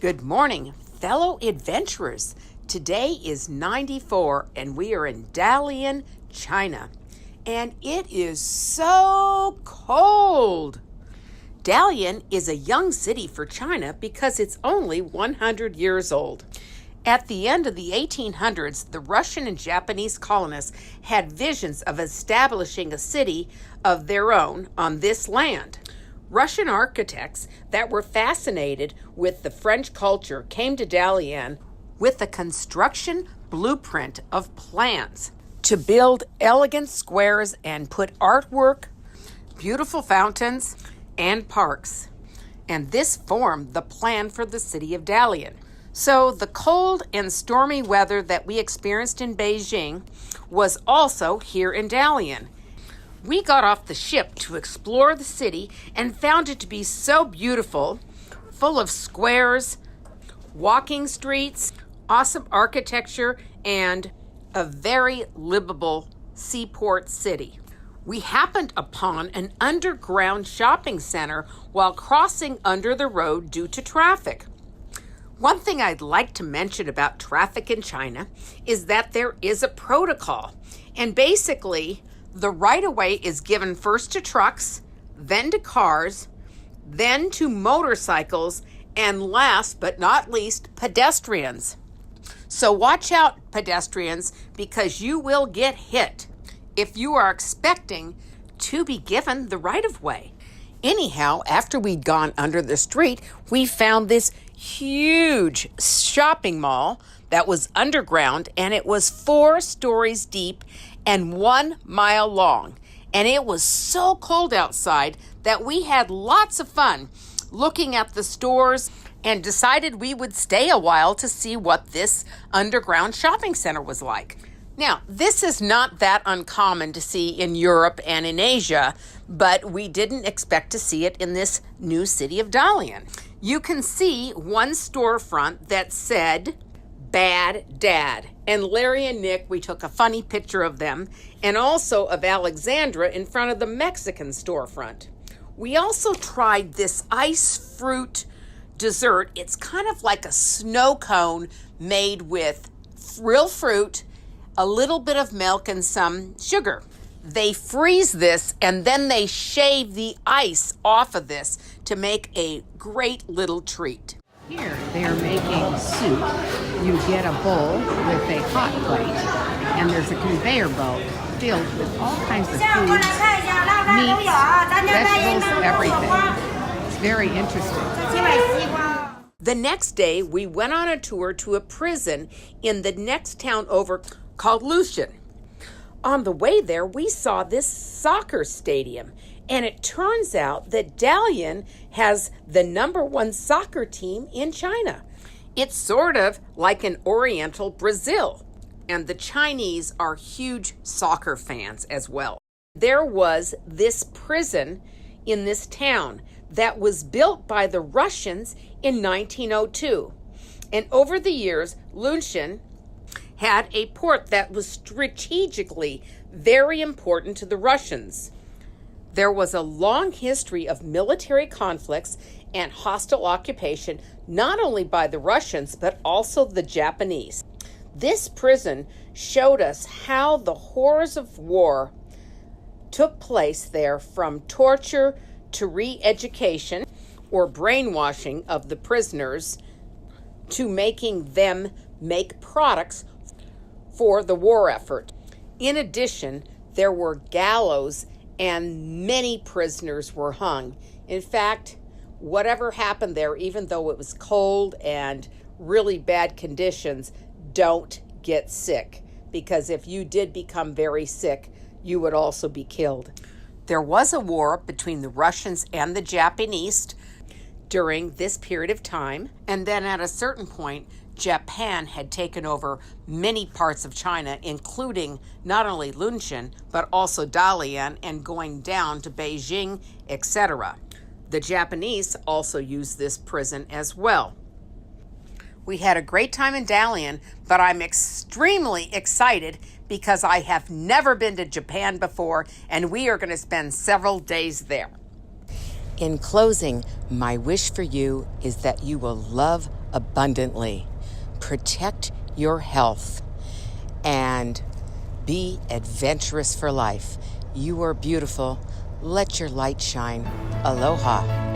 Good morning, fellow adventurers. Today is 94 and we are in Dalian, China. And it is so cold. Dalian is a young city for China because it's only 100 years old. At the end of the 1800s, the Russian and Japanese colonists had visions of establishing a city of their own on this land. Russian architects that were fascinated with the French culture came to Dalian with a construction blueprint of plans to build elegant squares and put artwork, beautiful fountains, and parks. And this formed the plan for the city of Dalian. So the cold and stormy weather that we experienced in Beijing was also here in Dalian. We got off the ship to explore the city and found it to be so beautiful, full of squares, walking streets, awesome architecture, and a very livable seaport city. We happened upon an underground shopping center while crossing under the road due to traffic. One thing I'd like to mention about traffic in China is that there is a protocol, and basically, the right-of-way is given first to trucks, then to cars, then to motorcycles, and last but not least, pedestrians. So watch out, pedestrians, because you will get hit if you are expecting to be given the right-of-way. Anyhow, after we'd gone under the street, we found this huge shopping mall that was underground, and it was 4 stories deep and 1 mile long. And it was so cold outside that we had lots of fun looking at the stores and decided we would stay a while to see what this underground shopping center was like. Now, this is not that uncommon to see in Europe and in Asia, but we didn't expect to see it in this new city of Dalian. You can see one storefront that said, Bad Dad. And Larry and Nick, we took a funny picture of them, and also of Alexandra in front of the Mexican storefront. We also tried this ice fruit dessert. It's kind of like a snow cone made with real fruit, a little bit of milk, and some sugar. They freeze this, and then they shave the ice off of this to make a great little treat. Here they are making soup. You get a bowl with a hot plate, and there's a conveyor belt filled with all kinds of foods, meats, vegetables, everything. It's very interesting. The next day, we went on a tour to a prison in the next town over called Lucian. On the way there, we saw this soccer stadium, and it turns out that Dalian has the #1 soccer team in China. It's sort of like an Oriental Brazil, and the Chinese are huge soccer fans as well. There was this prison in this town that was built by the Russians in 1902. And over the years, Lucian had a port that was strategically very important to the Russians. There was a long history of military conflicts and hostile occupation, not only by the Russians, but also the Japanese. This prison showed us how the horrors of war took place there, from torture to re-education or brainwashing of the prisoners to making them make products for the war effort. In addition, there were gallows and many prisoners were hung. In fact, whatever happened there, even though it was cold and really bad conditions, don't get sick, because if you did become very sick, you would also be killed. There was a war between the Russians and the Japanese during this period of time, and then at a certain point, Japan had taken over many parts of China, including not only Lucian, but also Dalian, and going down to Beijing, etc. The Japanese also used this prison as well. We had a great time in Dalian, but I'm extremely excited because I have never been to Japan before, and we are going to spend several days there. In closing, my wish for you is that you will love abundantly. Protect your health and be adventurous for life. You are beautiful. Let your light shine. Aloha.